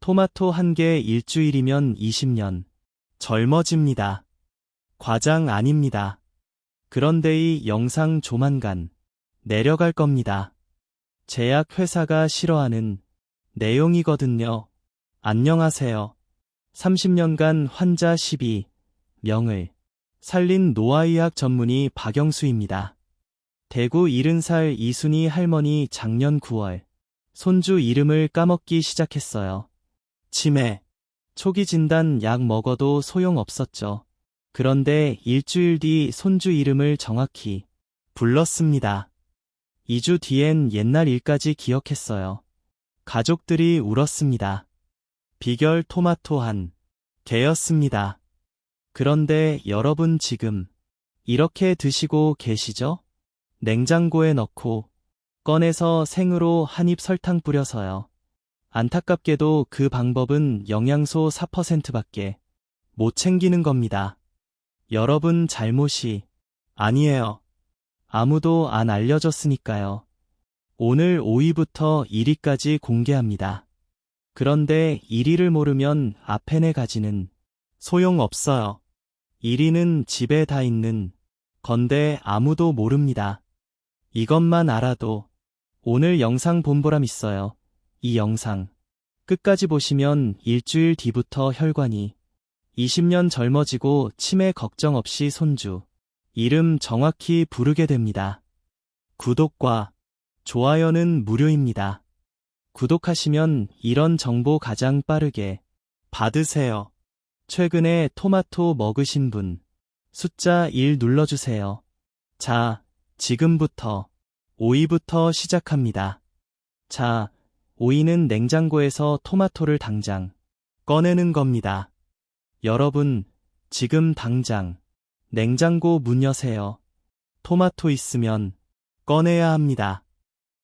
토마토 한 개 일주일이면 20년. 젊어집니다. 과장 아닙니다. 그런데 이 영상 조만간 내려갈 겁니다. 제약회사가 싫어하는 내용이거든요. 안녕하세요. 30년간 환자 12명을 살린 노화의학 전문의 박영수입니다. 대구 70살 이순희 할머니 작년 9월 손주 이름을 까먹기 시작했어요. 치매, 초기 진단 약 먹어도 소용없었죠. 그런데 일주일 뒤 손주 이름을 정확히 불렀습니다. 2주 뒤엔 옛날 일까지 기억했어요. 가족들이 울었습니다. 비결 토마토 한 개였습니다. 그런데 여러분 지금 이렇게 드시고 계시죠? 냉장고에 넣고 꺼내서 생으로 한 입 설탕 뿌려서요. 안타깝게도 그 방법은 영양소 4%밖에 못 챙기는 겁니다. 여러분 잘못이 아니에요. 아무도 안 알려줬으니까요. 오늘 5위부터 1위까지 공개합니다. 그런데 1위를 모르면 앞에 4가지는 소용없어요. 1위는 집에 다 있는 건데 아무도 모릅니다. 이것만 알아도 오늘 영상 본 보람 있어요. 이 영상 끝까지 보시면 일주일 뒤부터 혈관이 20년 젊어지고 치매 걱정 없이 손주 이름 정확히 부르게 됩니다. 구독과 좋아요는 무료입니다. 구독하시면 이런 정보 가장 빠르게 받으세요. 최근에 토마토 먹으신 분 숫자 1 눌러주세요. 자, 지금부터 5위부터 시작합니다. 자, 5위는 냉장고에서 토마토를 당장 꺼내는 겁니다. 여러분, 지금 당장 냉장고 문 여세요. 토마토 있으면 꺼내야 합니다.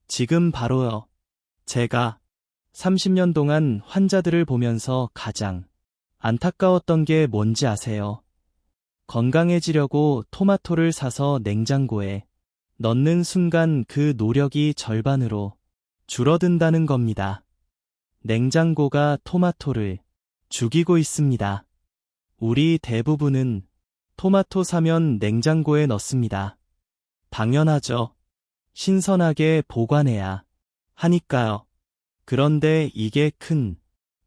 지금 바로요. 제가 30년 동안 환자들을 보면서 가장 안타까웠던 게 뭔지 아세요? 건강해지려고 토마토를 사서 냉장고에 넣는 순간 그 노력이 절반으로 줄어든다는 겁니다. 냉장고가 토마토를 죽이고 있습니다. 우리 대부분은 토마토 사면 냉장고에 넣습니다. 당연하죠. 신선하게 보관해야 하니까요. 그런데 이게 큰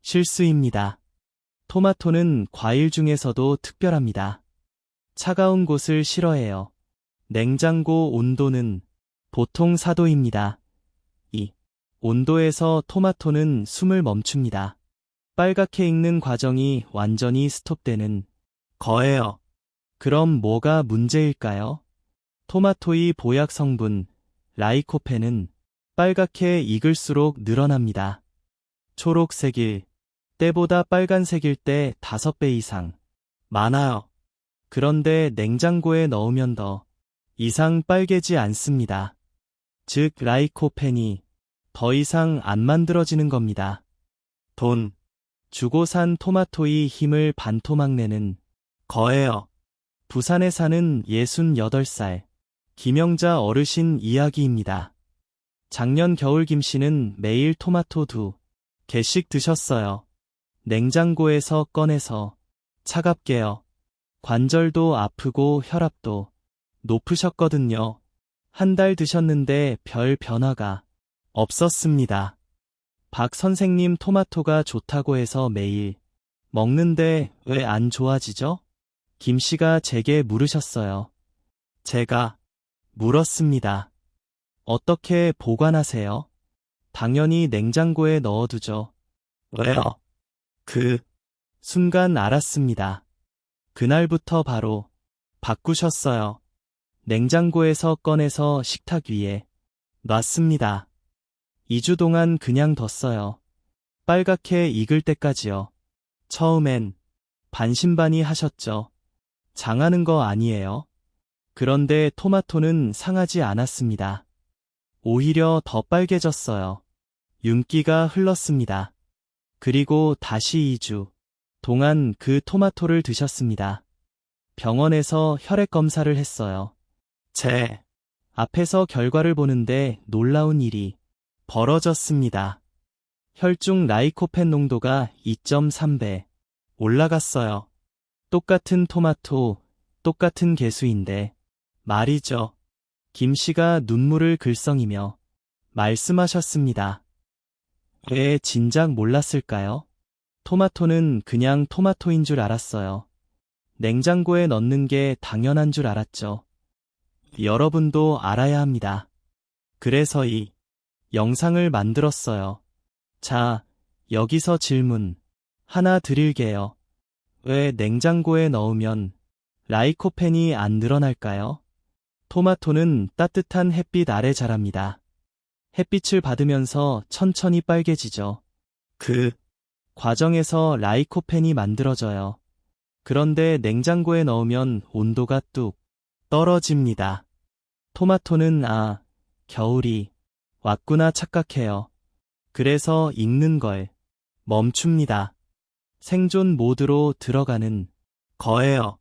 실수입니다. 토마토는 과일 중에서도 특별합니다. 차가운 곳을 싫어해요. 냉장고 온도는 보통 4도입니다. 이 온도에서 토마토는 숨을 멈춥니다. 빨갛게 익는 과정이 완전히 스톱되는 거예요. 그럼 뭐가 문제일까요? 토마토의 보약 성분 라이코펜은 빨갛게 익을수록 늘어납니다. 초록색일 때보다 빨간색일 때 5배 이상 많아요. 그런데 냉장고에 넣으면 더 이상 빨개지 않습니다. 즉 라이코펜이 더 이상 안 만들어지는 겁니다. 돈 주고 산 토마토의 힘을 반토막 내는 거예요. 부산에 사는 68살 김영자 어르신 이야기입니다. 작년 겨울 김 씨는 매일 토마토 2개씩 드셨어요. 냉장고에서 꺼내서 차갑게요. 관절도 아프고 혈압도 높으셨거든요. 한 달 드셨는데 별 변화가 없었습니다. 박 선생님 토마토가 좋다고 해서 매일 먹는데 왜 안 좋아지죠? 김 씨가 제게 물으셨어요. 제가 물었습니다. 어떻게 보관하세요? 당연히 냉장고에 넣어두죠. 왜요? 그 순간 알았습니다. 그날부터 바로 바꾸셨어요. 냉장고에서 꺼내서 식탁 위에 놨습니다. 2주 동안 그냥 뒀어요. 빨갛게 익을 때까지요. 처음엔 반신반의 하셨죠. 장하는 거 아니에요? 그런데 토마토는 상하지 않았습니다. 오히려 더 빨개졌어요. 윤기가 흘렀습니다. 그리고 다시 2주 동안 그 토마토를 드셨습니다. 병원에서 혈액 검사를 했어요. 제 앞에서 결과를 보는데 놀라운 일이 벌어졌습니다. 혈중 라이코펜 농도가 2.3배 올라갔어요. 똑같은 토마토, 똑같은 개수인데 말이죠. 김 씨가 눈물을 글썽이며 말씀하셨습니다. 왜 진작 몰랐을까요? 토마토는 그냥 토마토인 줄 알았어요. 냉장고에 넣는 게 당연한 줄 알았죠. 여러분도 알아야 합니다. 그래서 이 영상을 만들었어요. 자, 여기서 질문 하나 드릴게요. 왜 냉장고에 넣으면 라이코펜이 안 늘어날까요? 토마토는 따뜻한 햇빛 아래 자랍니다. 햇빛을 받으면서 천천히 빨개지죠. 그 과정에서 라이코펜이 만들어져요. 그런데 냉장고에 넣으면 온도가 뚝 떨어집니다. 토마토는 겨울이 왔구나 착각해요. 그래서 익는 걸 멈춥니다. 생존 모드로 들어가는 거예요.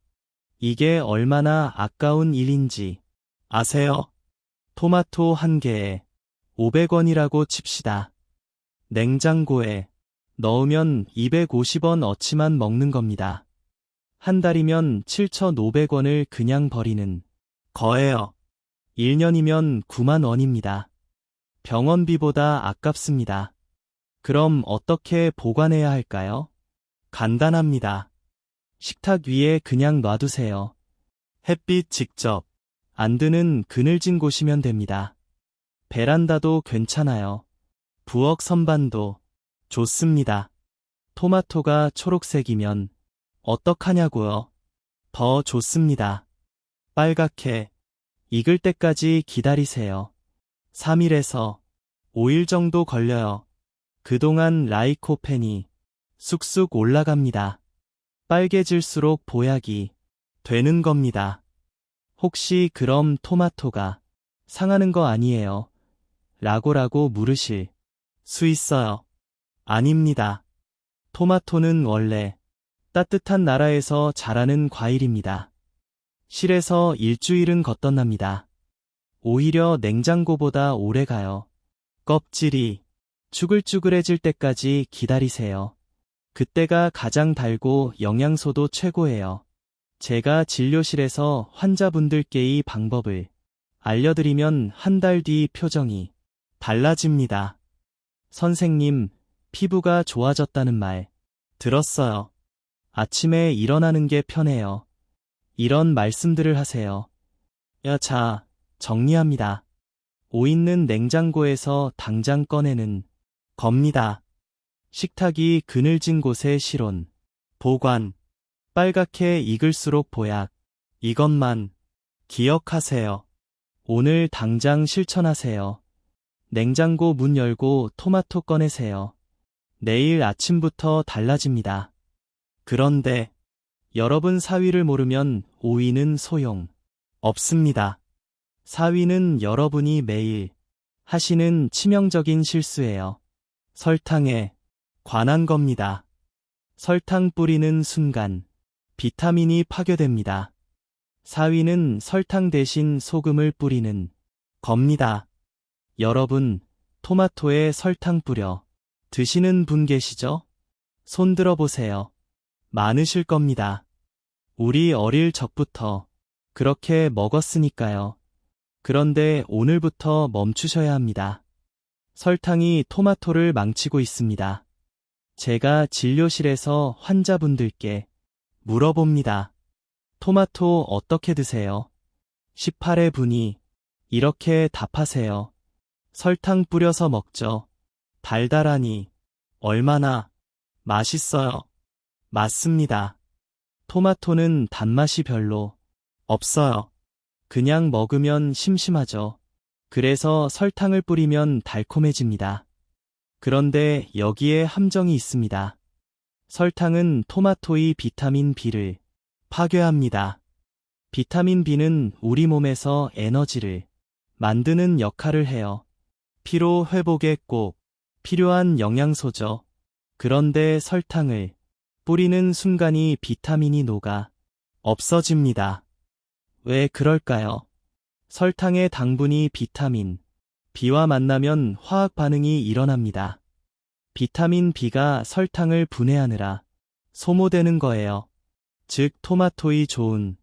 이게 얼마나 아까운 일인지 아세요? 토마토 한 개에 500원이라고 칩시다. 냉장고에 넣으면 250원 어치만 먹는 겁니다. 한 달이면 7,500원을 그냥 버리는 거예요. 1년이면 9만 원입니다. 병원비보다 아깝습니다. 그럼 어떻게 보관해야 할까요? 간단합니다. 식탁 위에 그냥 놔두세요. 햇빛 직접 안 드는 그늘진 곳이면 됩니다. 베란다도 괜찮아요. 부엌 선반도 좋습니다. 토마토가 초록색이면 어떡하냐고요? 더 좋습니다. 빨갛게 익을 때까지 기다리세요. 3일에서 5일 정도 걸려요. 그동안 라이코펜이 쑥쑥 올라갑니다. 빨개질수록 보약이 되는 겁니다. 혹시 그럼 토마토가 상하는 거 아니에요? 라고 물으실 수 있어요. 아닙니다. 토마토는 원래 따뜻한 나라에서 자라는 과일입니다. 실에서 일주일은 걷던납니다. 오히려 냉장고보다 오래 가요. 껍질이 쭈글쭈글해질 때까지 기다리세요. 그때가 가장 달고 영양소도 최고예요. 제가 진료실에서 환자분들께 이 방법을 알려드리면 한 달 뒤 표정이 달라집니다. 선생님, 피부가 좋아졌다는 말 들었어요. 아침에 일어나는 게 편해요. 이런 말씀들을 하세요. 자, 정리합니다. 오 있는 냉장고에서 당장 꺼내는 겁니다. 식탁이 그늘진 곳에 실온, 보관, 빨갛게 익을수록 보약. 이것만 기억하세요. 오늘 당장 실천하세요. 냉장고 문 열고 토마토 꺼내세요. 내일 아침부터 달라집니다. 그런데 여러분 사위를 모르면 오이는 소용 없습니다. 사위는 여러분이 매일 하시는 치명적인 실수예요. 설탕에 관한 겁니다. 설탕 뿌리는 순간 비타민이 파괴됩니다. 사위는 설탕 대신 소금을 뿌리는 겁니다. 여러분, 토마토에 설탕 뿌려 드시는 분 계시죠? 손 들어보세요. 많으실 겁니다. 우리 어릴 적부터 그렇게 먹었으니까요. 그런데 오늘부터 멈추셔야 합니다. 설탕이 토마토를 망치고 있습니다. 제가 진료실에서 환자분들께 물어봅니다. 토마토 어떻게 드세요? 18회 분이 이렇게 답하세요. 설탕 뿌려서 먹죠. 달달하니 얼마나 맛있어요. 맞습니다. 토마토는 단맛이 별로 없어요. 그냥 먹으면 심심하죠. 그래서 설탕을 뿌리면 달콤해집니다. 그런데 여기에 함정이 있습니다. 설탕은 토마토의 비타민 B를 파괴합니다. 비타민 B는 우리 몸에서 에너지를 만드는 역할을 해요. 피로 회복에 꼭 필요한 영양소죠. 그런데 설탕을 뿌리는 순간이 비타민이 녹아 없어집니다. 왜 그럴까요? 설탕의 당분이 비타민 B와 만나면 화학 반응이 일어납니다. 비타민 B가 설탕을 분해하느라 소모되는 거예요. 즉, 토마토의 좋은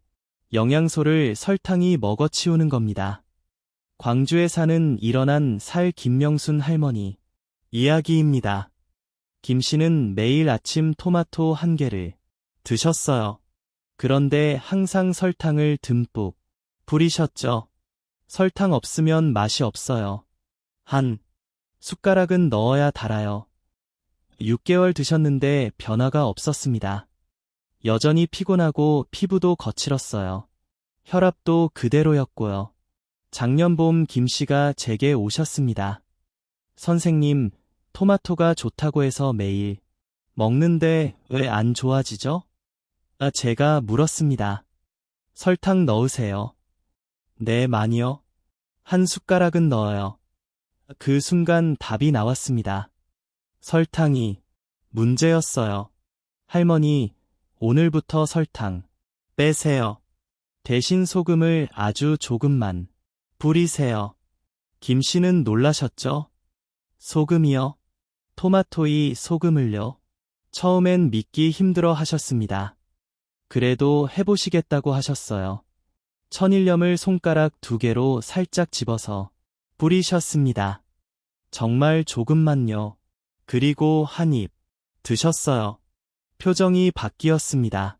영양소를 설탕이 먹어치우는 겁니다. 광주에 사는 일어난 살 김명순 할머니 이야기입니다. 김 씨는 매일 아침 토마토 한 개를 드셨어요. 그런데 항상 설탕을 듬뿍 뿌리셨죠. 설탕 없으면 맛이 없어요. 한 숟가락은 넣어야 달아요. 6개월 드셨는데 변화가 없었습니다. 여전히 피곤하고 피부도 거칠었어요. 혈압도 그대로였고요. 작년 봄 김 씨가 제게 오셨습니다. 선생님, 토마토가 좋다고 해서 매일 먹는데 왜 안 좋아지죠? 제가 물었습니다. 설탕 넣으세요. 네, 많이요. 한 숟가락은 넣어요. 그 순간 답이 나왔습니다. 설탕이 문제였어요. 할머니, 오늘부터 설탕 빼세요. 대신 소금을 아주 조금만 뿌리세요. 김 씨는 놀라셨죠? 소금이요? 토마토이 소금을요? 처음엔 믿기 힘들어 하셨습니다. 그래도 해보시겠다고 하셨어요. 천일염을 손가락 2개로 살짝 집어서 뿌리셨습니다. 정말 조금만요. 그리고 한 입 드셨어요. 표정이 바뀌었습니다.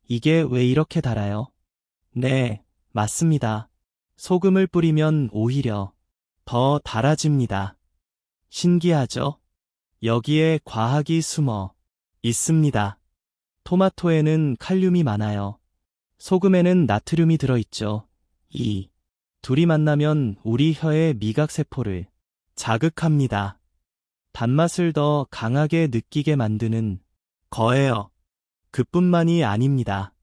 이게 왜 이렇게 달아요? 네, 맞습니다. 소금을 뿌리면 오히려 더 달아집니다. 신기하죠? 여기에 과학이 숨어 있습니다. 토마토에는 칼륨이 많아요. 소금에는 나트륨이 들어있죠. 이 둘이 만나면 우리 혀의 미각세포를 자극합니다. 단맛을 더 강하게 느끼게 만드는 거예요. 그뿐만이 아닙니다.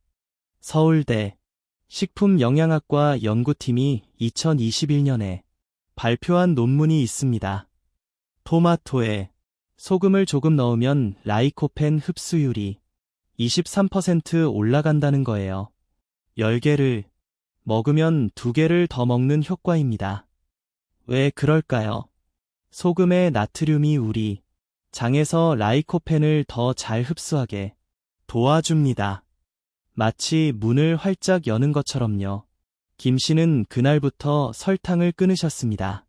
서울대 식품영양학과 연구팀이 2021년에 발표한 논문이 있습니다. 토마토에 소금을 조금 넣으면 라이코펜 흡수율이 23% 올라간다는 거예요. 10개를 먹으면 2개를 더 먹는 효과입니다. 왜 그럴까요? 소금의 나트륨이 우리 장에서 라이코펜을 더 잘 흡수하게 도와줍니다. 마치 문을 활짝 여는 것처럼요. 김 씨는 그날부터 설탕을 끊으셨습니다.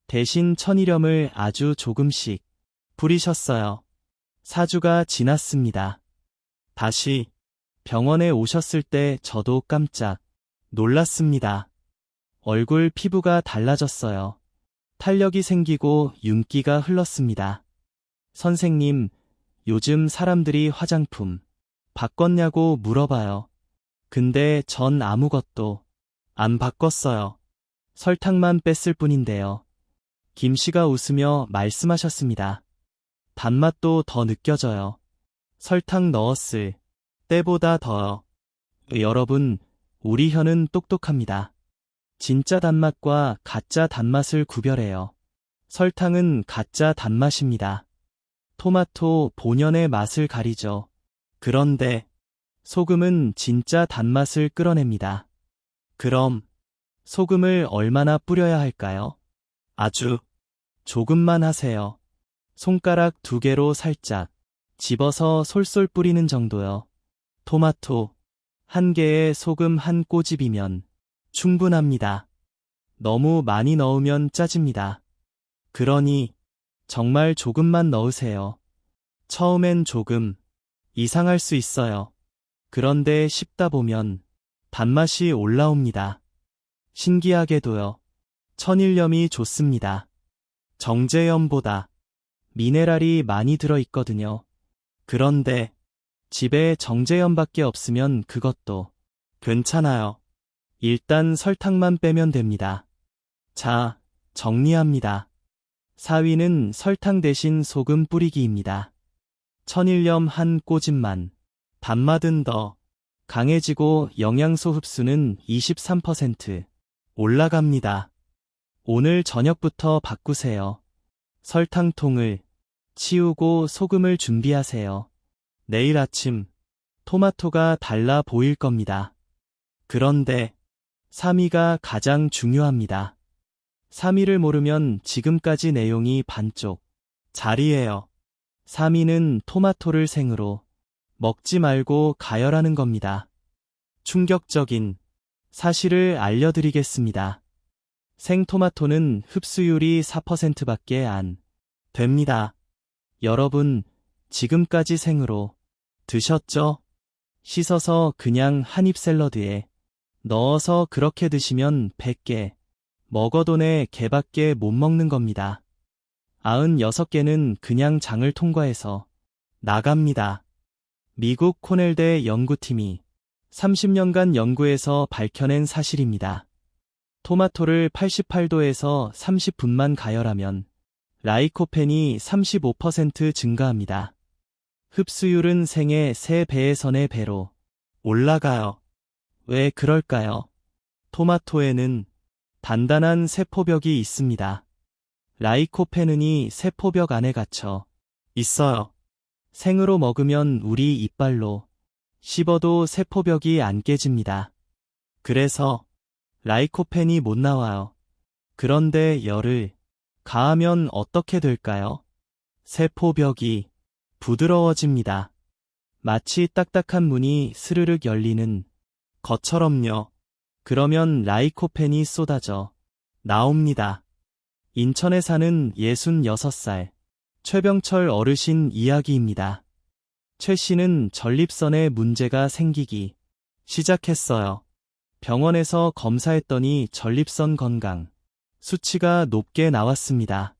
대신 천일염을 아주 조금씩 뿌리셨어요. 4주가 지났습니다. 다시 병원에 오셨을 때 저도 깜짝 놀랐습니다. 얼굴 피부가 달라졌어요. 탄력이 생기고 윤기가 흘렀습니다. 선생님, 요즘 사람들이 화장품 바꿨냐고 물어봐요. 근데 전 아무것도 안 바꿨어요. 설탕만 뺐을 뿐인데요. 김 씨가 웃으며 말씀하셨습니다. 단맛도 더 느껴져요. 설탕 넣었을 때보다 더요. 여러분, 우리 혀는 똑똑합니다. 진짜 단맛과 가짜 단맛을 구별해요. 설탕은 가짜 단맛입니다. 토마토 본연의 맛을 가리죠. 그런데 소금은 진짜 단맛을 끌어냅니다. 그럼 소금을 얼마나 뿌려야 할까요? 아주 조금만 하세요. 손가락 2개로 살짝 집어서 솔솔 뿌리는 정도요. 토마토 1개에 소금 1꼬집이면 충분합니다. 너무 많이 넣으면 짜집니다. 그러니 정말 조금만 넣으세요. 처음엔 조금 이상할 수 있어요. 그런데 씹다 보면 단맛이 올라옵니다. 신기하게도요. 천일염이 좋습니다. 정제염보다 미네랄이 많이 들어있거든요. 그런데 집에 정제염밖에 없으면 그것도 괜찮아요. 일단 설탕만 빼면 됩니다. 자, 정리합니다. 4위는 설탕 대신 소금 뿌리기입니다. 천일염 1꼬집만. 단맛은 더 강해지고 영양소 흡수는 23% 올라갑니다. 오늘 저녁부터 바꾸세요. 설탕통을 치우고 소금을 준비하세요. 내일 아침 토마토가 달라 보일 겁니다. 그런데 3위가 가장 중요합니다. 3위를 모르면 지금까지 내용이 반쪽 자리예요. 3위는 토마토를 생으로 먹지 말고 가열하는 겁니다. 충격적인 사실을 알려드리겠습니다. 생토마토는 흡수율이 4%밖에 안 됩니다. 여러분, 지금까지 생으로 드셨죠? 씻어서 그냥 한입 샐러드에 넣어서 그렇게 드시면 100개 먹어도 내 개밖에 못 먹는 겁니다. 96개는 그냥 장을 통과해서 나갑니다. 미국 코넬대 연구팀이 30년간 연구해서 밝혀낸 사실입니다. 토마토를 88도에서 30분만 가열하면 라이코펜이 35% 증가합니다. 흡수율은 생의 3배에서 4배로 올라가요. 왜 그럴까요? 토마토에는 단단한 세포벽이 있습니다. 라이코펜은이 세포벽 안에 갇혀 있어요. 생으로 먹으면 우리 이빨로 씹어도 세포벽이 안 깨집니다. 그래서 라이코펜이 못 나와요. 그런데 열을 가하면 어떻게 될까요? 세포벽이 부드러워집니다. 마치 딱딱한 문이 스르륵 열리는 것처럼요. 그러면 라이코펜이 쏟아져 나옵니다. 인천에 사는 66살 최병철 어르신 이야기입니다. 최 씨는 전립선에 문제가 생기기 시작했어요. 병원에서 검사했더니 전립선 건강 수치가 높게 나왔습니다.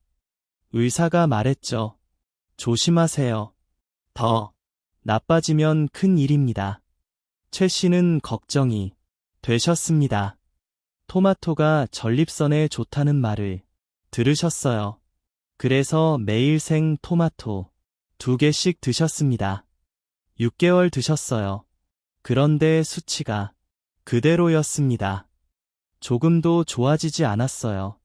의사가 말했죠. 조심하세요. 더 나빠지면 큰 일입니다. 최 씨는 걱정이 되셨습니다. 토마토가 전립선에 좋다는 말을 들으셨어요. 그래서 매일 생 토마토 2개씩 드셨습니다. 6개월 드셨어요. 그런데 수치가 그대로였습니다. 조금도 좋아지지 않았어요.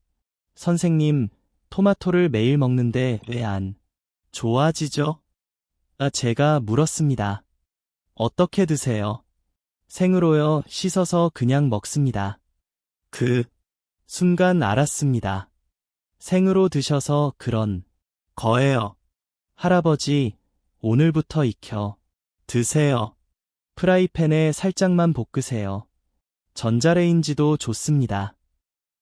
선생님, 토마토를 매일 먹는데 왜 안 좋아지죠? 제가 물었습니다. 어떻게 드세요? 생으로요, 씻어서 그냥 먹습니다. 그 순간 알았습니다. 생으로 드셔서 그런 거예요. 할아버지, 오늘부터 익혀 드세요. 프라이팬에 살짝만 볶으세요. 전자레인지도 좋습니다.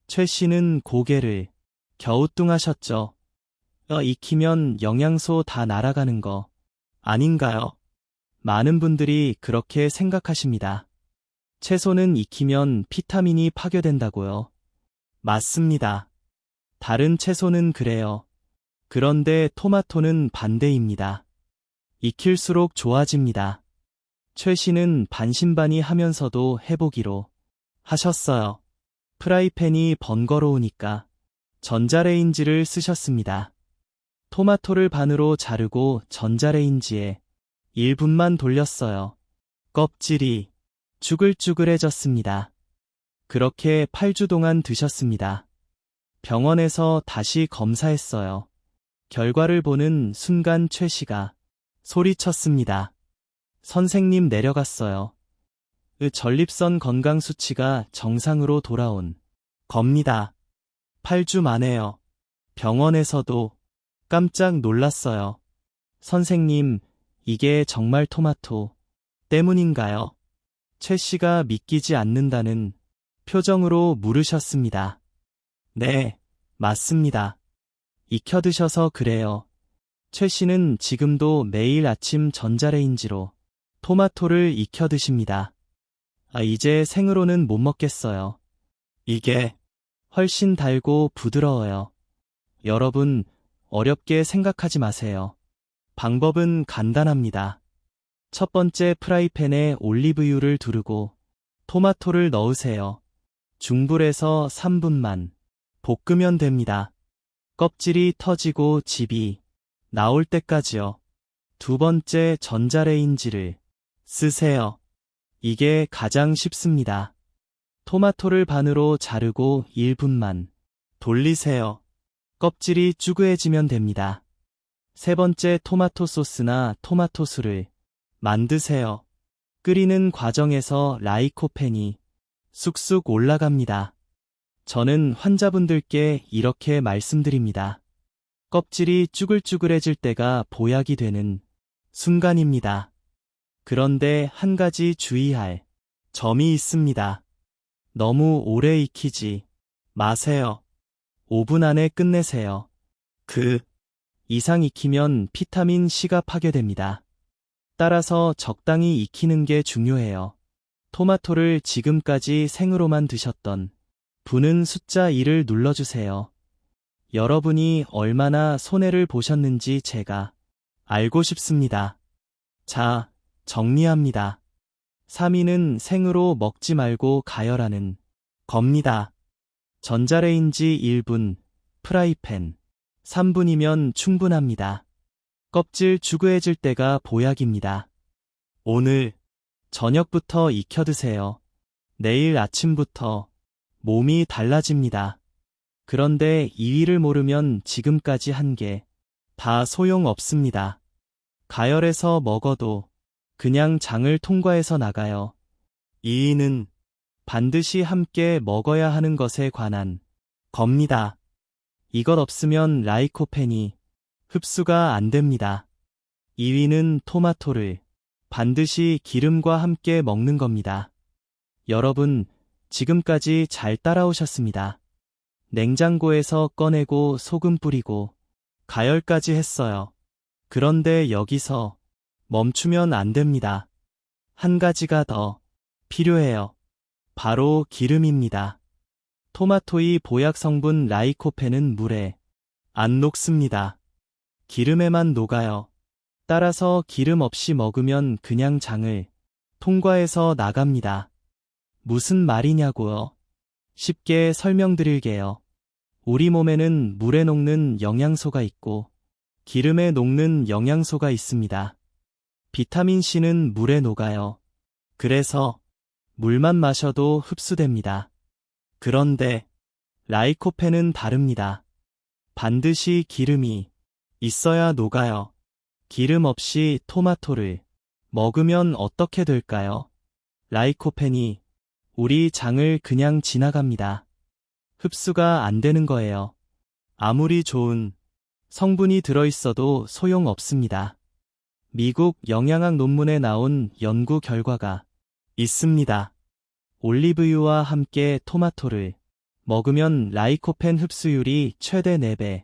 최 씨는 고개를 갸우뚱하셨죠. 익히면 영양소 다 날아가는 거 아닌가요? 많은 분들이 그렇게 생각하십니다. 채소는 익히면 비타민이 파괴된다고요. 맞습니다. 다른 채소는 그래요. 그런데 토마토는 반대입니다. 익힐수록 좋아집니다. 최 씨는 반신반의하면서도 해보기로 하셨어요. 프라이팬이 번거로우니까 전자레인지를 쓰셨습니다. 토마토를 반으로 자르고 전자레인지에 1분만 돌렸어요. 껍질이 쭈글쭈글해졌습니다. 그렇게 8주 동안 드셨습니다. 병원에서 다시 검사했어요. 결과를 보는 순간 최 씨가 소리쳤습니다. 선생님, 내려갔어요. 전립선 건강 수치가 정상으로 돌아온 겁니다. 8주 만에요. 병원에서도 깜짝 놀랐어요. 선생님, 이게 정말 토마토 때문인가요? 최 씨가 믿기지 않는다는 표정으로 물으셨습니다. 네, 맞습니다. 익혀 드셔서 그래요. 최 씨는 지금도 매일 아침 전자레인지로 토마토를 익혀 드십니다. 이제 생으로는 못 먹겠어요. 이게 훨씬 달고 부드러워요. 여러분, 어렵게 생각하지 마세요. 방법은 간단합니다. 첫 번째, 프라이팬에 올리브유를 두르고 토마토를 넣으세요. 중불에서 3분만 볶으면 됩니다. 껍질이 터지고 즙이 나올 때까지요. 두 번째, 전자레인지를 쓰세요. 이게 가장 쉽습니다. 토마토를 반으로 자르고 1분만 돌리세요. 껍질이 쭈그해지면 됩니다. 세 번째, 토마토 소스나 토마토술을 만드세요. 끓이는 과정에서 라이코펜이 쑥쑥 올라갑니다. 저는 환자분들께 이렇게 말씀드립니다. 껍질이 쭈글쭈글해질 때가 보약이 되는 순간입니다. 그런데 한 가지 주의할 점이 있습니다. 너무 오래 익히지 마세요. 5분 안에 끝내세요. 그 이상 익히면 비타민 C가 파괴됩니다. 따라서 적당히 익히는 게 중요해요. 토마토를 지금까지 생으로만 드셨던 분은 숫자 1을 눌러주세요. 여러분이 얼마나 손해를 보셨는지 제가 알고 싶습니다. 자, 정리합니다. 3위는 생으로 먹지 말고 가열하는 겁니다. 전자레인지 1분, 프라이팬 3분이면 충분합니다. 껍질 주그해질 때가 보약입니다. 오늘 저녁부터 익혀 드세요. 내일 아침부터 몸이 달라집니다. 그런데 2위를 모르면 지금까지 한 게 다 소용없습니다. 가열해서 먹어도 그냥 장을 통과해서 나가요. 2위는 반드시 함께 먹어야 하는 것에 관한 겁니다. 이것 없으면 라이코펜이 흡수가 안 됩니다. 2위는 토마토를 반드시 기름과 함께 먹는 겁니다. 여러분, 지금까지 잘 따라오셨습니다. 냉장고에서 꺼내고 소금 뿌리고 가열까지 했어요. 그런데 여기서 멈추면 안 됩니다. 한 가지가 더 필요해요. 바로 기름입니다. 토마토의 보약 성분 라이코펜은 물에 안 녹습니다. 기름에만 녹아요. 따라서 기름 없이 먹으면 그냥 장을 통과해서 나갑니다. 무슨 말이냐고요? 쉽게 설명드릴게요. 우리 몸에는 물에 녹는 영양소가 있고 기름에 녹는 영양소가 있습니다. 비타민 C는 물에 녹아요. 그래서 물만 마셔도 흡수됩니다. 그런데 라이코펜은 다릅니다. 반드시 기름이 있어야 녹아요. 기름 없이 토마토를 먹으면 어떻게 될까요? 라이코펜이 우리 장을 그냥 지나갑니다. 흡수가 안 되는 거예요. 아무리 좋은 성분이 들어있어도 소용없습니다. 미국 영양학 논문에 나온 연구 결과가 있습니다. 올리브유와 함께 토마토를 먹으면 라이코펜 흡수율이 최대 4배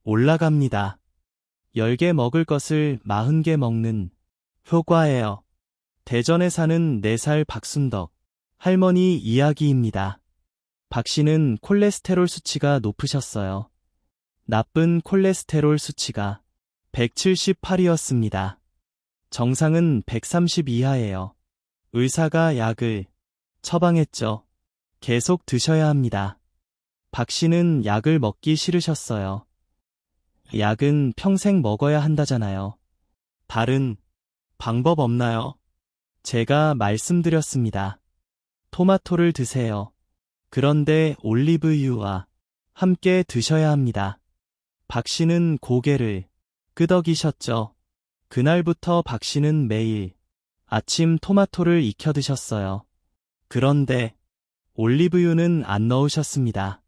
올라갑니다. 10개 먹을 것을 40개 먹는 효과예요. 대전에 사는 4살 박순덕 할머니 이야기입니다. 박 씨는 콜레스테롤 수치가 높으셨어요. 나쁜 콜레스테롤 수치가 178이었습니다. 정상은 130 이하예요. 의사가 약을 처방했죠. 계속 드셔야 합니다. 박 씨는 약을 먹기 싫으셨어요. 약은 평생 먹어야 한다잖아요. 다른 방법 없나요? 제가 말씀드렸습니다. 토마토를 드세요. 그런데 올리브유와 함께 드셔야 합니다. 박 씨는 고개를 끄덕이셨죠. 그날부터 박 씨는 매일 아침 토마토를 익혀 드셨어요. 그런데 올리브유는 안 넣으셨습니다.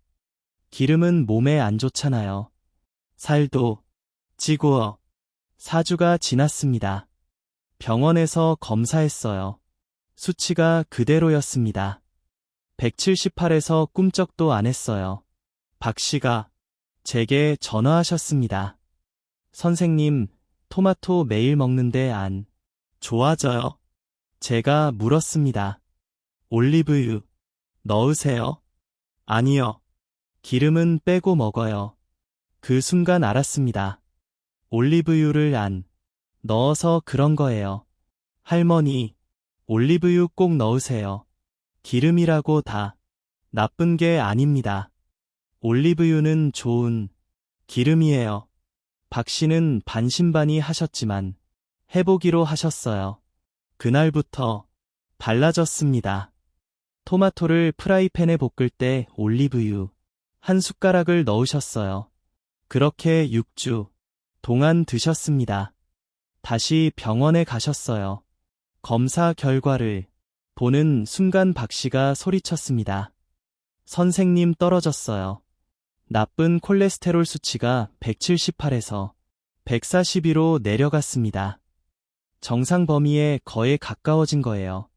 기름은 몸에 안 좋잖아요. 살도 찌고 4주가 지났습니다. 병원에서 검사했어요. 수치가 그대로였습니다. 178에서 꿈쩍도 안 했어요. 박 씨가 제게 전화하셨습니다. 선생님, 토마토 매일 먹는데 안 좋아져요? 제가 물었습니다. 올리브유 넣으세요? 아니요. 기름은 빼고 먹어요. 그 순간 알았습니다. 올리브유를 안 넣어서 그런 거예요. 할머니, 올리브유 꼭 넣으세요. 기름이라고 다 나쁜 게 아닙니다. 올리브유는 좋은 기름이에요. 박 씨는 반신반의 하셨지만 해보기로 하셨어요. 그날부터 달라졌습니다. 토마토를 프라이팬에 볶을 때 올리브유 한 숟가락을 넣으셨어요. 그렇게 6주 동안 드셨습니다. 다시 병원에 가셨어요. 검사 결과를 보는 순간 박 씨가 소리쳤습니다. 선생님 떨어졌어요. 나쁜 콜레스테롤 수치가 178에서 142로 내려갔습니다. 정상 범위에 거의 가까워진 거예요.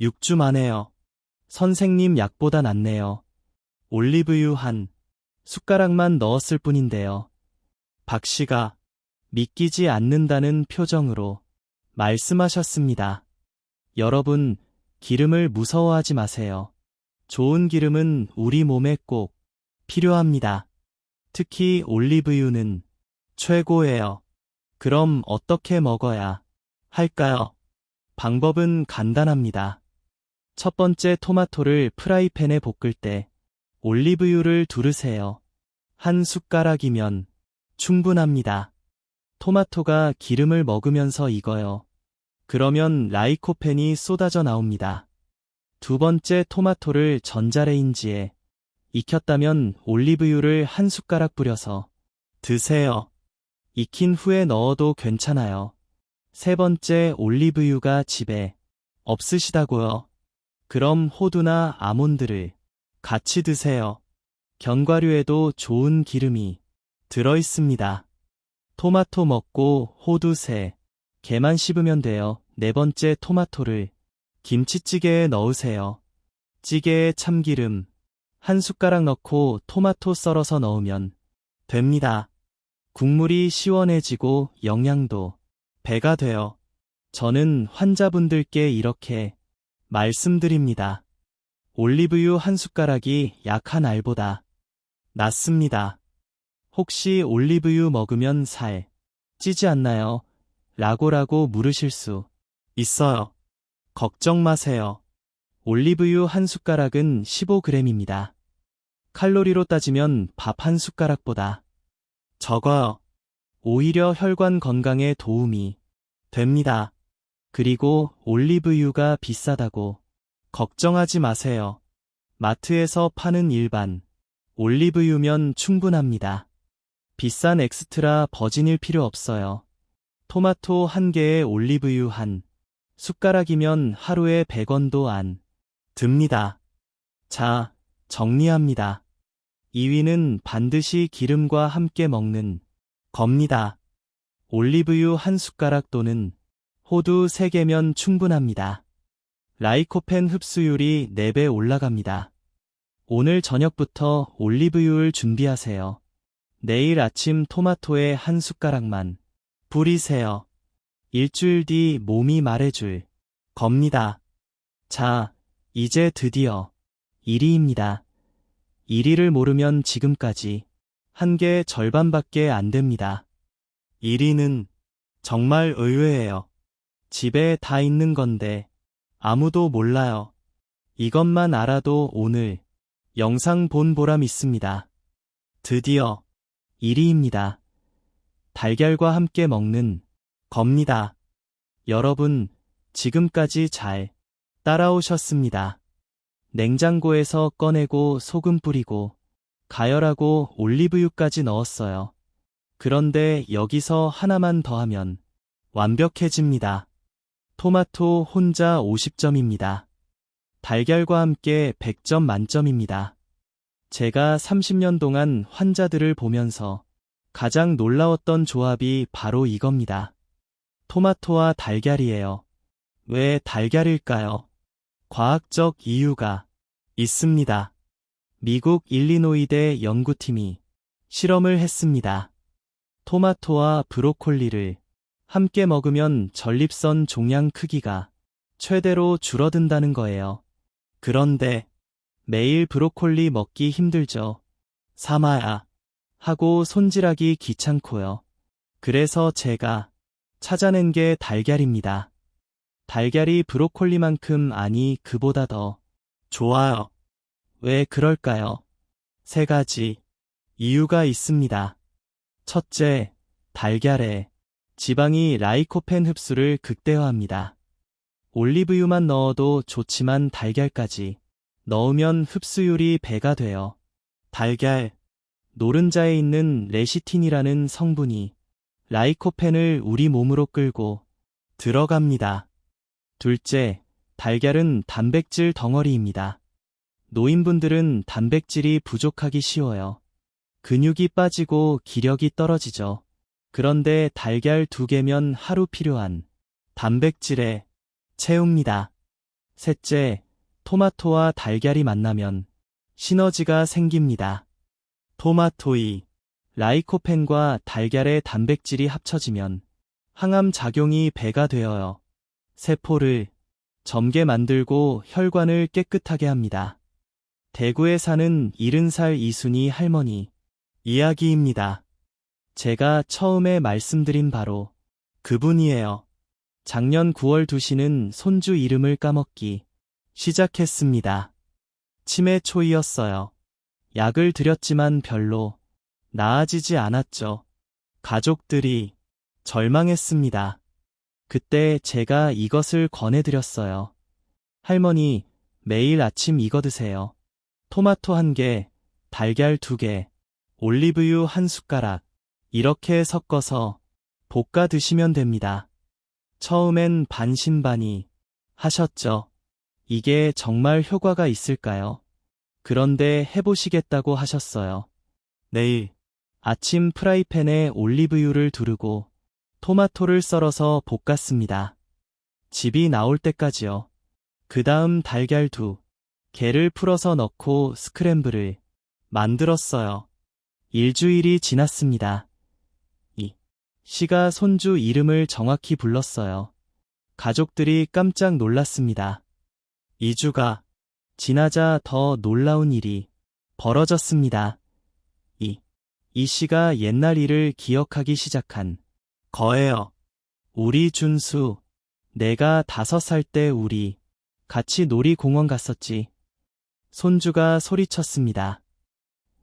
6주 만에요. 선생님 약보다 낫네요. 올리브유 한 숟가락만 넣었을 뿐인데요. 박 씨가 믿기지 않는다는 표정으로 말씀하셨습니다. 여러분, 기름을 무서워하지 마세요. 좋은 기름은 우리 몸에 꼭 필요합니다. 특히 올리브유는 최고예요. 그럼 어떻게 먹어야 할까요? 방법은 간단합니다. 첫 번째, 토마토를 프라이팬에 볶을 때 올리브유를 두르세요. 한 숟가락이면 충분합니다. 토마토가 기름을 먹으면서 익어요. 그러면 라이코펜이 쏟아져 나옵니다. 두 번째, 토마토를 전자레인지에 익혔다면 올리브유를 한 숟가락 뿌려서 드세요. 익힌 후에 넣어도 괜찮아요. 세 번째, 올리브유가 집에 없으시다고요? 그럼 호두나 아몬드를 같이 드세요. 견과류에도 좋은 기름이 들어있습니다. 토마토 먹고 호두 3개만 씹으면 돼요. 네 번째, 토마토를 김치찌개에 넣으세요. 찌개에 참기름 한 숟가락 넣고 토마토 썰어서 넣으면 됩니다. 국물이 시원해지고 영양도 배가 돼요. 저는 환자분들께 이렇게 말씀드립니다. 올리브유 한 숟가락이 약한 알보다 낫습니다. 혹시 올리브유 먹으면 살 찌지 않나요? 라고 물으실 수 있어요. 걱정 마세요. 올리브유 한 숟가락은 15g입니다. 칼로리로 따지면 밥 한 숟가락보다 적어요. 오히려 혈관 건강에 도움이 됩니다. 그리고 올리브유가 비싸다고 걱정하지 마세요. 마트에서 파는 일반 올리브유면 충분합니다. 비싼 엑스트라 버진일 필요 없어요. 토마토 한 개에 올리브유 한 숟가락이면 하루에 100원도 안 듭니다. 자, 정리합니다. 2위는 반드시 기름과 함께 먹는 겁니다. 올리브유 한 숟가락 또는 호두 3개면 충분합니다. 라이코펜 흡수율이 4배 올라갑니다. 오늘 저녁부터 올리브유를 준비하세요. 내일 아침 토마토에 한 숟가락만 뿌리세요. 일주일 뒤 몸이 말해줄 겁니다. 자, 이제 드디어 1위입니다. 1위를 모르면 지금까지 한 개 절반밖에 안 됩니다. 1위는 정말 의외예요. 집에 다 있는 건데 아무도 몰라요. 이것만 알아도 오늘 영상 본 보람 있습니다. 드디어 1위입니다. 달걀과 함께 먹는 겁니다. 여러분, 지금까지 잘 따라오셨습니다. 냉장고에서 꺼내고 소금 뿌리고 가열하고 올리브유까지 넣었어요. 그런데 여기서 하나만 더하면 완벽해집니다. 토마토 혼자 50점입니다. 달걀과 함께 100점 만점입니다. 제가 30년 동안 환자들을 보면서 가장 놀라웠던 조합이 바로 이겁니다. 토마토와 달걀이에요. 왜 달걀일까요? 과학적 이유가 있습니다. 미국 일리노이대 연구팀이 실험을 했습니다. 토마토와 브로콜리를 함께 먹으면 전립선 종양 크기가 최대로 줄어든다는 거예요. 그런데 매일 브로콜리 먹기 힘들죠. 사마야 하고 손질하기 귀찮고요. 그래서 제가 찾아낸 게 달걀입니다. 달걀이 브로콜리만큼 아니 그보다 더 좋아요. 왜 그럴까요? 3가지 이유가 있습니다. 첫째, 달걀에 지방이 라이코펜 흡수를 극대화합니다. 올리브유만 넣어도 좋지만 달걀까지 넣으면 흡수율이 배가 돼요. 달걀, 노른자에 있는 레시틴이라는 성분이 라이코펜을 우리 몸으로 끌고 들어갑니다. 둘째, 달걀은 단백질 덩어리입니다. 노인분들은 단백질이 부족하기 쉬워요. 근육이 빠지고 기력이 떨어지죠. 그런데 달걀 2개면 하루 필요한 단백질에 채웁니다. 셋째, 토마토와 달걀이 만나면 시너지가 생깁니다. 토마토의 라이코펜과 달걀의 단백질이 합쳐지면 항암 작용이 배가 되어요. 세포를 젊게 만들고 혈관을 깨끗하게 합니다. 대구에 사는 70살 이순희 할머니 이야기입니다. 제가 처음에 말씀드린 바로 그분이에요. 작년 9월 2시는 손주 이름을 까먹기 시작했습니다. 치매 초이었어요. 약을 드렸지만 별로 나아지지 않았죠. 가족들이 절망했습니다. 그때 제가 이것을 권해드렸어요. 할머니, 매일 아침 이거 드세요. 토마토 1개, 달걀 2개, 올리브유 1숟가락, 이렇게 섞어서 볶아 드시면 됩니다. 처음엔 반신반의 하셨죠. 이게 정말 효과가 있을까요? 그런데 해보시겠다고 하셨어요. 내일 아침 프라이팬에 올리브유를 두르고 토마토를 썰어서 볶았습니다. 즙이 나올 때까지요. 그 다음 달걀 2개를 풀어서 넣고 스크램블을 만들었어요. 일주일이 지났습니다. 이 씨가 손주 이름을 정확히 불렀어요. 가족들이 깜짝 놀랐습니다. 2주가 지나자 더 놀라운 일이 벌어졌습니다. 이 씨가 옛날 일을 기억하기 시작한 거예요. 우리 준수, 내가 5살 때 우리 같이 놀이공원 갔었지. 손주가 소리쳤습니다.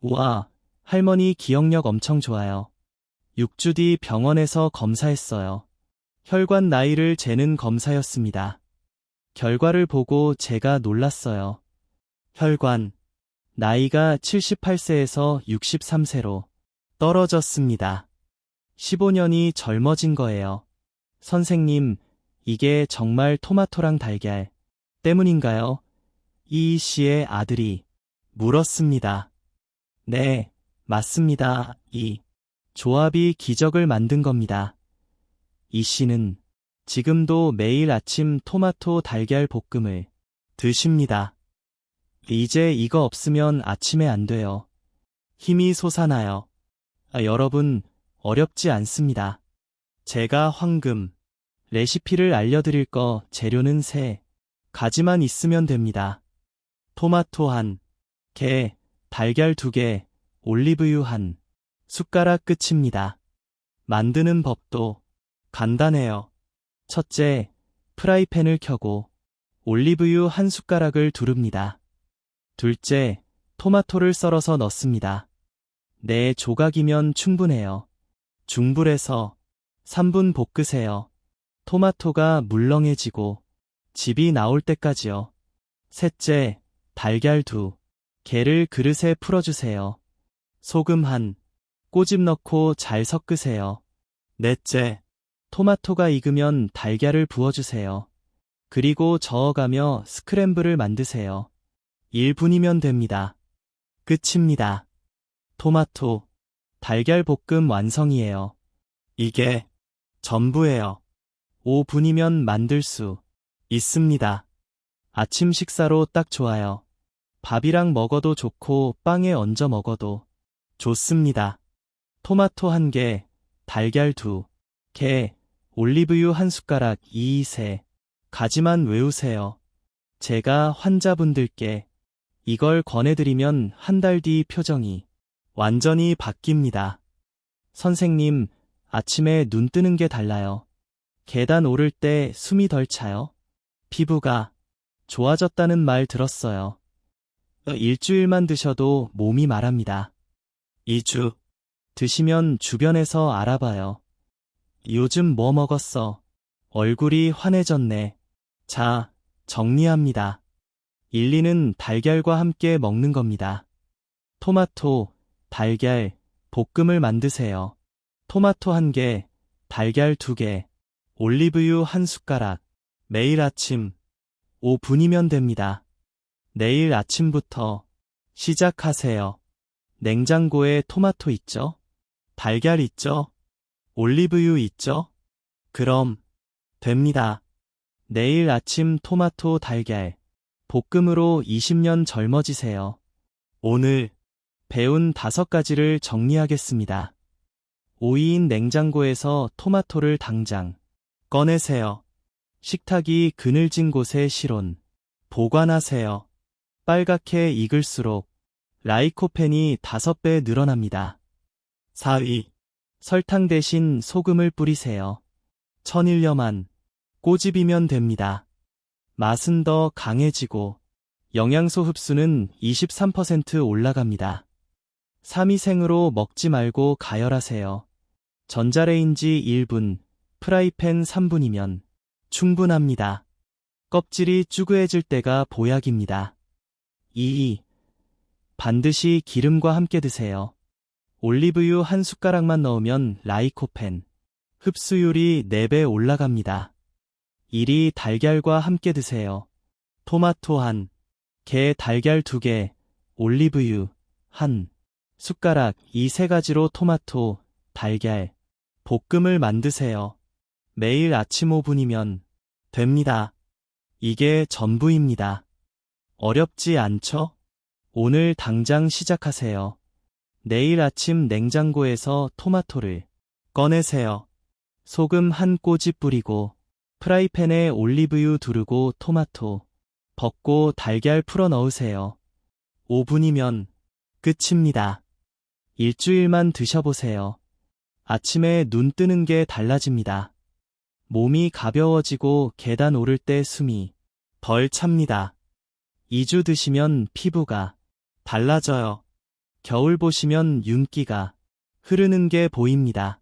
우와, 할머니 기억력 엄청 좋아요. 6주 뒤 병원에서 검사했어요. 혈관 나이를 재는 검사였습니다. 결과를 보고 제가 놀랐어요. 혈관 나이가 78세에서 63세로 떨어졌습니다. 15년이 젊어진 거예요. 선생님, 이게 정말 토마토랑 달걀 때문인가요? 이 씨의 아들이 물었습니다. 네, 맞습니다. 이 조합이 기적을 만든 겁니다. 이 씨는 지금도 매일 아침 토마토 달걀 볶음을 드십니다. 이제 이거 없으면 아침에 안 돼요. 힘이 솟아나요. 여러분, 어렵지 않습니다. 제가 황금 레시피를 알려드릴 거 재료는 3가지만 있으면 됩니다. 토마토 1개, 달걀 2개, 올리브유 1숟가락 끝입니다. 만드는 법도 간단해요. 첫째, 프라이팬을 켜고 올리브유 1숟가락을 두릅니다. 둘째, 토마토를 썰어서 넣습니다. 4조각이면 충분해요. 중불에서 3분 볶으세요. 토마토가 물렁해지고 즙이 나올 때까지요. 셋째, 달걀 2개를 그릇에 풀어주세요. 소금 꼬집 넣고 잘 섞으세요. 넷째, 토마토가 익으면 달걀을 부어주세요. 그리고 저어가며 스크램블을 만드세요. 1분이면 됩니다. 끝입니다. 토마토 달걀 볶음 완성이에요. 이게 전부예요. 5분이면 만들 수 있습니다. 아침 식사로 딱 좋아요. 밥이랑 먹어도 좋고 빵에 얹어 먹어도 좋습니다. 토마토 1개, 달걀 2개, 올리브유 1숟가락 3가지만 외우세요. 제가 환자분들께 이걸 권해드리면 한 달 뒤 표정이 완전히 바뀝니다. 선생님, 아침에 눈 뜨는 게 달라요. 계단 오를 때 숨이 덜 차요. 피부가 좋아졌다는 말 들었어요. 일주일만 드셔도 몸이 말합니다. 2주 드시면 주변에서 알아봐요. 요즘 뭐 먹었어? 얼굴이 환해졌네. 자, 정리합니다. 1, 2는 달걀과 함께 먹는 겁니다. 토마토, 달걀, 볶음을 만드세요. 토마토 1개, 달걀 2개, 올리브유 1숟가락, 매일 아침 5분이면 됩니다. 내일 아침부터 시작하세요. 냉장고에 토마토 있죠? 달걀 있죠? 올리브유 있죠? 그럼 됩니다. 내일 아침 토마토 달걀 볶음으로 20년 젊어지세요. 오늘 배운 5가지를 정리하겠습니다. 5인 냉장고에서 토마토를 당장 꺼내세요. 식탁이 그늘진 곳에 실온 보관하세요. 빨갛게 익을수록 라이코펜이 5배 늘어납니다. 4위. 설탕 대신 소금을 뿌리세요. 천일염한 꼬집이면 됩니다. 맛은 더 강해지고 영양소 흡수는 23% 올라갑니다. 3위. 생으로 먹지 말고 가열하세요. 전자레인지 1분, 프라이팬 3분이면 충분합니다. 껍질이 쭈그해질 때가 보약입니다. 2위. 반드시 기름과 함께 드세요. 올리브유 한 숟가락만 넣으면 라이코펜 흡수율이 4배 올라갑니다. 1위. 달걀과 함께 드세요. 토마토 한 개, 달걀 2개, 올리브유 한 숟가락. 이 3가지로 토마토, 달걀, 볶음을 만드세요. 매일 아침 5분이면 됩니다. 이게 전부입니다. 어렵지 않죠? 오늘 당장 시작하세요. 내일 아침 냉장고에서 토마토를 꺼내세요. 소금 한 꼬집 뿌리고 프라이팬에 올리브유 두르고 토마토 벗고 달걀 풀어 넣으세요. 5분이면 끝입니다. 일주일만 드셔보세요. 아침에 눈 뜨는 게 달라집니다. 몸이 가벼워지고 계단 오를 때 숨이 덜 찹니다. 2주 드시면 피부가 달라져요. 겨울 보시면 윤기가 흐르는 게 보입니다.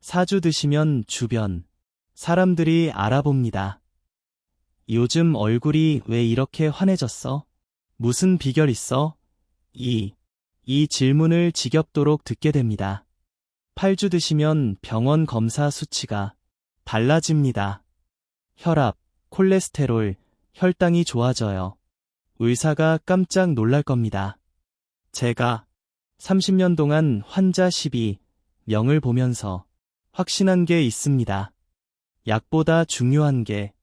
4주 드시면 주변 사람들이 알아봅니다. 요즘 얼굴이 왜 이렇게 환해졌어? 무슨 비결 있어? 이 질문을 지겹도록 듣게 됩니다. 8주 드시면 병원 검사 수치가 달라집니다. 혈압, 콜레스테롤, 혈당이 좋아져요. 의사가 깜짝 놀랄 겁니다. 제가 30년 동안 환자 12명을 보면서 확신한 게 있습니다. 약보다 중요한 게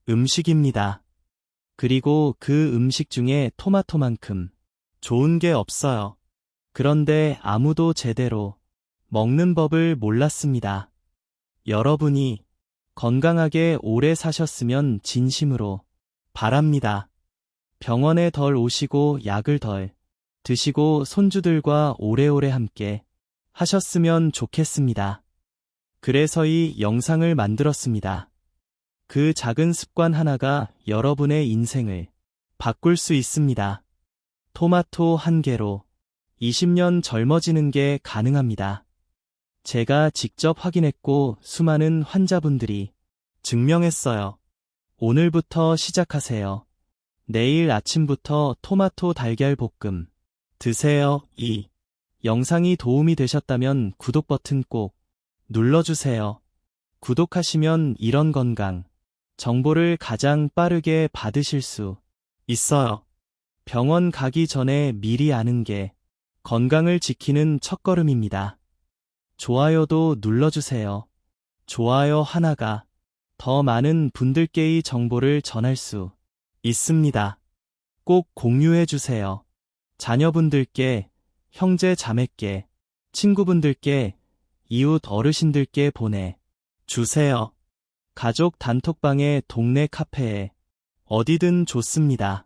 음식입니다. 그리고 그 음식 중에 토마토만큼 좋은 게 없어요. 그런데 아무도 제대로 먹는 법을 몰랐습니다. 여러분이 건강하게 오래 사셨으면 진심으로 바랍니다. 병원에 덜 오시고 약을 덜 드시고 손주들과 오래오래 함께 하셨으면 좋겠습니다. 그래서 이 영상을 만들었습니다. 그 작은 습관 하나가 여러분의 인생을 바꿀 수 있습니다. 토마토 한 개로 20년 젊어지는 게 가능합니다. 제가 직접 확인했고 수많은 환자분들이 증명했어요. 오늘부터 시작하세요. 내일 아침부터 토마토 달걀 볶음 드세요. 이 영상이 도움이 되셨다면 구독 버튼 꼭 눌러주세요. 구독하시면 이런 건강 정보를 가장 빠르게 받으실 수 있어요. 병원 가기 전에 미리 아는 게 건강을 지키는 첫걸음입니다. 좋아요도 눌러주세요. 좋아요 하나가 더 많은 분들께 이 정보를 전할 수 있습니다. 꼭 공유해주세요. 자녀분들께, 형제 자매께, 친구분들께, 이웃 어르신들께 보내주세요. 가족 단톡방에 동네 카페에 어디든 좋습니다.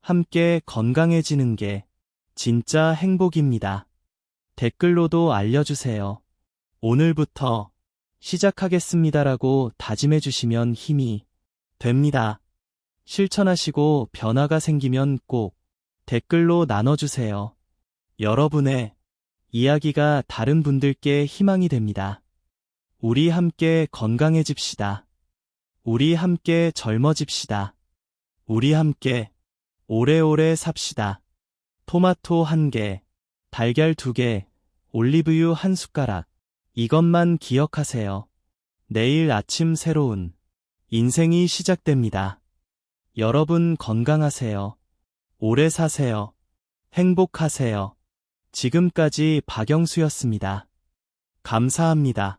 함께 건강해지는 게 진짜 행복입니다. 댓글로도 알려주세요. 오늘부터 시작하겠습니다라고 다짐해주시면 힘이 됩니다. 실천하시고 변화가 생기면 꼭 댓글로 나눠주세요. 여러분의 이야기가 다른 분들께 희망이 됩니다. 우리 함께 건강해집시다. 우리 함께 젊어집시다. 우리 함께 오래오래 삽시다. 토마토 한 개, 달걀 2개, 올리브유 한 숟가락. 이것만 기억하세요. 내일 아침 새로운 인생이 시작됩니다. 여러분 건강하세요. 오래 사세요. 행복하세요. 지금까지 박영수였습니다. 감사합니다.